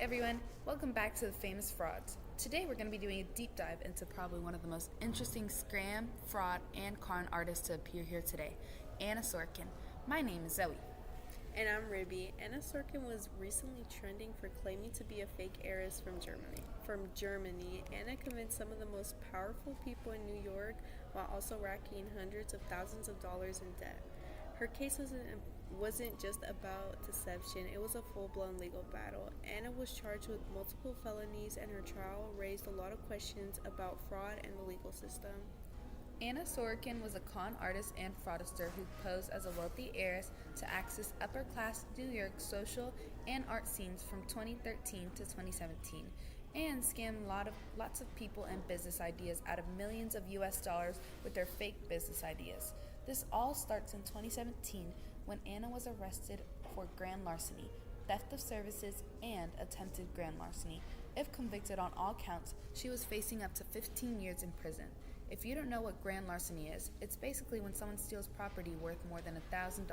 everyone, welcome back to the Famous Frauds. Today we're going to be doing a deep dive into probably one of the most interesting scam, fraud, and con artists to appear here today, Anna Sorokin. My name is Zoe. And I'm Ribby. Anna Sorokin was recently trending for claiming to be a fake heiress from Germany. Anna convinced some of the most powerful people in New York while also racking hundreds of thousands of dollars in debt. Her case wasn't just about deception, it was a full-blown legal battle. Anna was charged with multiple felonies and her trial raised a lot of questions about fraud and the legal system. Anna Sorokin was a con artist and fraudster who posed as a wealthy heiress to access upper-class New York social and art scenes from 2013 to 2017 and scammed lots of people and business ideas out of millions of US dollars with their fake business ideas. This all starts in 2017 when Anna was arrested for grand larceny, theft of services, and attempted grand larceny. If convicted on all counts, she was facing up to 15 years in prison. If you don't know what grand larceny is, it's basically when someone steals property worth more than $1,000.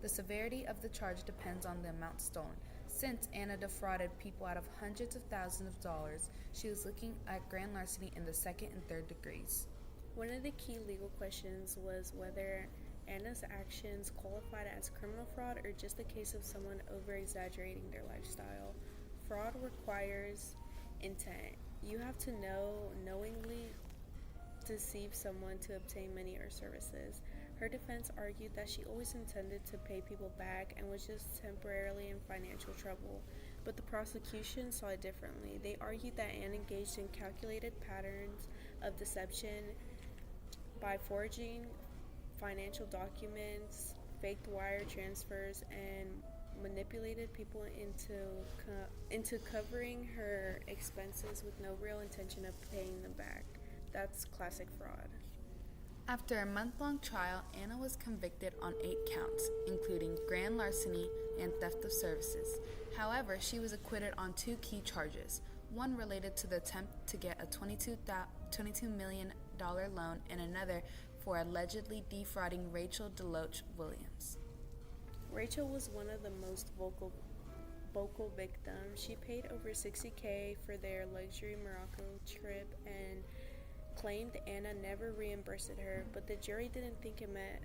The severity of the charge depends on the amount stolen. Since Anna defrauded people out of hundreds of thousands of dollars, she was looking at grand larceny in the second and third degrees. One of the key legal questions was whether Anna's actions qualified as criminal fraud or just a case of someone over-exaggerating their lifestyle. Fraud requires intent. You have to knowingly deceive someone to obtain money or services. Her defense argued that she always intended to pay people back and was just temporarily in financial trouble. But the prosecution saw it differently. They argued that Anna engaged in calculated patterns of deception by forging financial documents, faked wire transfers, and manipulated people into covering her expenses with no real intention of paying them back. That's classic fraud. After a month-long trial, Anna was convicted on 8 counts, including grand larceny and theft of services. However, she was acquitted on 2 key charges, one related to the attempt to get a $22 million loan and another for allegedly defrauding Rachel DeLoach Williams. Rachel was one of the most vocal victims. She paid over $60,000 for their luxury Morocco trip and claimed Anna never reimbursed her, but the jury didn't think it met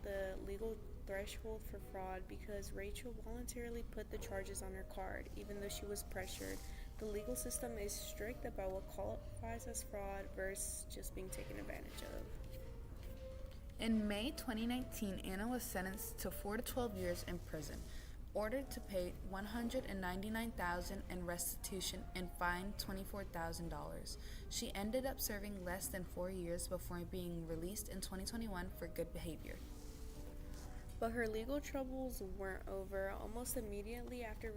the legal threshold for fraud because Rachel voluntarily put the charges on her card, even though she was pressured. The legal system is strict about what qualifies as fraud versus just being taken advantage of. In May 2019, Anna was sentenced to 4 to 12 years in prison, ordered to pay $199,000 in restitution and fined $24,000. She ended up serving less than 4 years before being released in 2021 for good behavior. But her legal troubles weren't over. Almost immediately after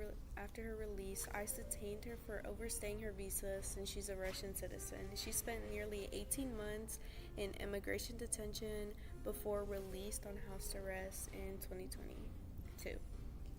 her release, ICE detained her for overstaying her visa since she's a Russian citizen. She spent nearly 18 months in immigration detention before released on house arrest in 2022.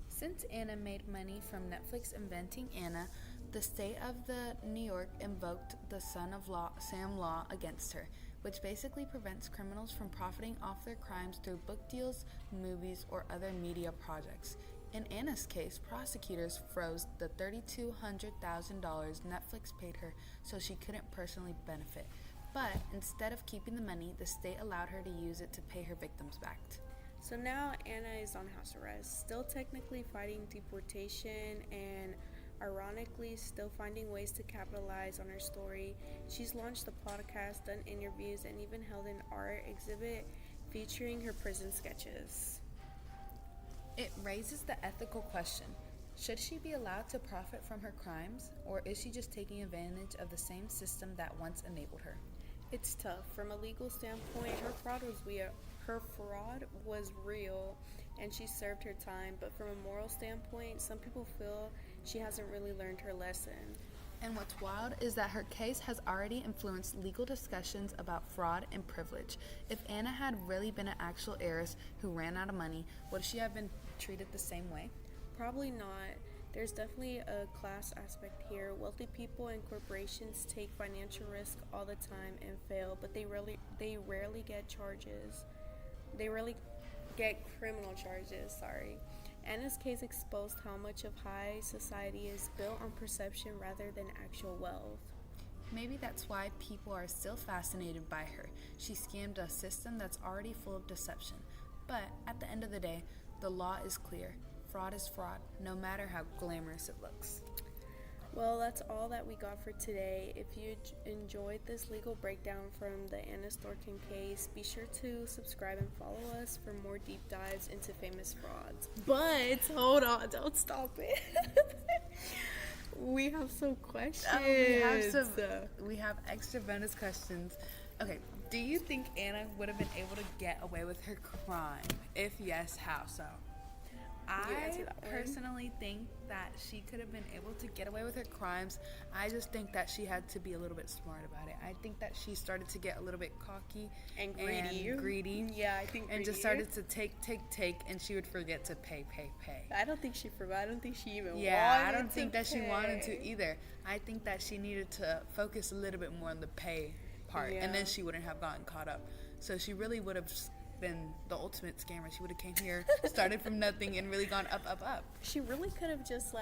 Since Anna made money from Netflix inventing Anna, the state of New York invoked the son of Sam law against her, which basically prevents criminals from profiting off their crimes through book deals, movies, or other media projects. In Anna's case, prosecutors froze the $3,200,000 Netflix paid her so she couldn't personally benefit. But instead of keeping the money, the state allowed her to use it to pay her victims back. So now Anna is on house arrest, still technically fighting deportation and ironically still finding ways to capitalize on her story. She's launched a podcast, done interviews, and even held an art exhibit featuring her prison sketches. It raises the ethical question. Should she be allowed to profit from her crimes, or is she just taking advantage of the same system that once enabled her? It's tough. From a legal standpoint, her fraud was real and she served her time, but from a moral standpoint, some people feel she hasn't really learned her lesson. And what's wild is that her case has already influenced legal discussions about fraud and privilege. If Anna had really been an actual heiress who ran out of money, would she have been treated the same way? Probably not. There's definitely a class aspect here. Wealthy people and corporations take financial risk all the time and fail, but they rarely get criminal charges, Anna's case exposed how much of high society is built on perception rather than actual wealth. Maybe that's why people are still fascinated by her. She scammed a system that's already full of deception. But at the end of the day, the law is clear. Fraud is fraud, no matter how glamorous it looks. Well, that's all that we got for today. If you enjoyed this legal breakdown from the Anna Sorokin case, be sure to subscribe and follow us for more deep dives into famous frauds. But hold on, don't stop it. We have some questions. We have extra bonus questions. Okay, do you think Anna would have been able to get away with her crime? If yes, how so? I personally think that she could have been able to get away with her crimes. I just think that she had to be a little bit smart about it. I think that she started to get a little bit cocky and greedy. Yeah, I think. And just started to take, and she would forget to pay. I don't think she forgot. I don't think she even. Yeah, I don't think that she wanted to either. I think that she needed to focus a little bit more on the pay part, and then she wouldn't have gotten caught up. So she really would have been the ultimate scammer. She would have came here, started from nothing, and really gone up. She really could have just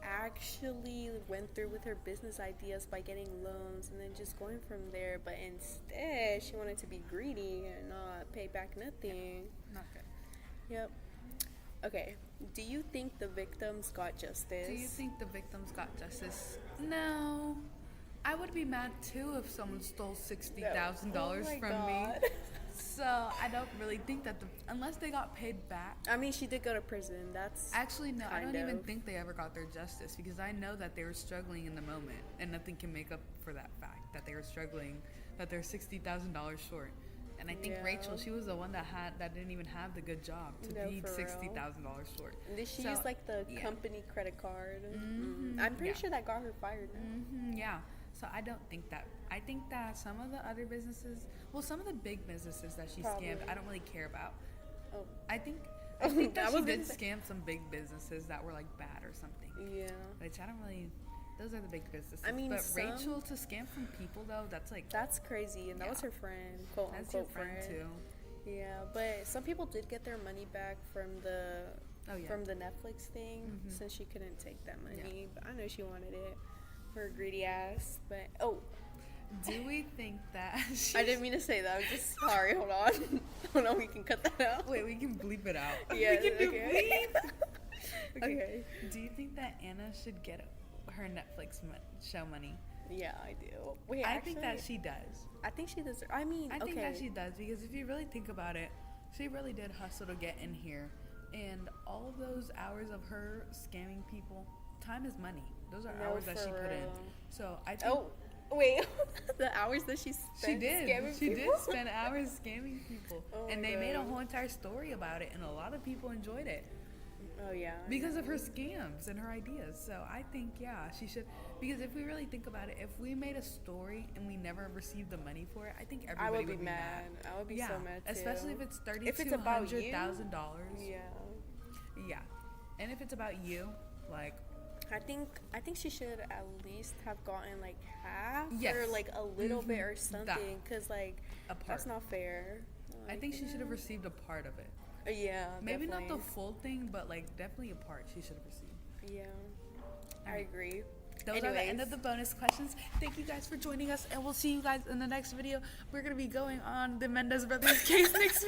actually went through with her business ideas by getting loans and then just going from there. But instead, she wanted to be greedy and not pay back nothing. Not good. Yep. Okay. Do you think the victims got justice? Do you think the victims got justice? No. I would be mad too if someone stole $60,000 from me. So I don't really think that unless they got paid back. I mean, she did go to prison. That's actually no. I don't even think they ever got their justice because I know that they were struggling in the moment, and nothing can make up for that fact that they were struggling, that they're $60,000 short. And I think Rachel, she was the one that didn't even have the good job to be $60,000 short. Did she use like the company credit card? Mm-hmm. I'm pretty sure that got her fired. Yeah. So I don't think that. I think that some of the other businesses, some of the big businesses that she scammed, I don't really care about. Oh. I think that she did scam some big businesses that were like bad or something. Yeah. Which I don't really. Those are the big businesses. I mean, but Rachel to scam from people though, that's crazy, and that was her friend, quote unquote. That's your friend too. Yeah, but some people did get their money back from the Netflix thing since she couldn't take that money. Yeah. But I know she wanted it. Her greedy ass, but do we think that I didn't mean to say that. I'm just sorry. Hold on, we can cut that out. Wait, we can bleep it out. Yeah, we can do bleep. Okay. Do you think that Anna should get her Netflix show money? Yeah, I do. Wait, I think that she does. I think she does. I think that she does because if you really think about it, she really did hustle to get in here, and all of those hours of her scamming people, time is money. Those are hours that she put in. So I think. Oh, wait. The hours that she spent scamming people? She did spend hours scamming people. And they made a whole entire story about it, and a lot of people enjoyed it. Oh, yeah. Because of her scams and her ideas. So I think, she should. Because if we really think about it, if we made a story and we never received the money for it, I think everybody would be mad. I would be so mad, too. Especially if it's $3,200,000. If it's about you. Yeah. Yeah. And if it's about you, like... I think she should at least have gotten like half or like a little bit or something, because like that's not fair. I think she should have received a part of it. Yeah, maybe definitely. Not the full thing, but like definitely a part she should have received. Yeah, I agree. Those are the end of the bonus questions. Thank you guys for joining us, and we'll see you guys in the next video. We're gonna be going on the Mendez brothers case next week.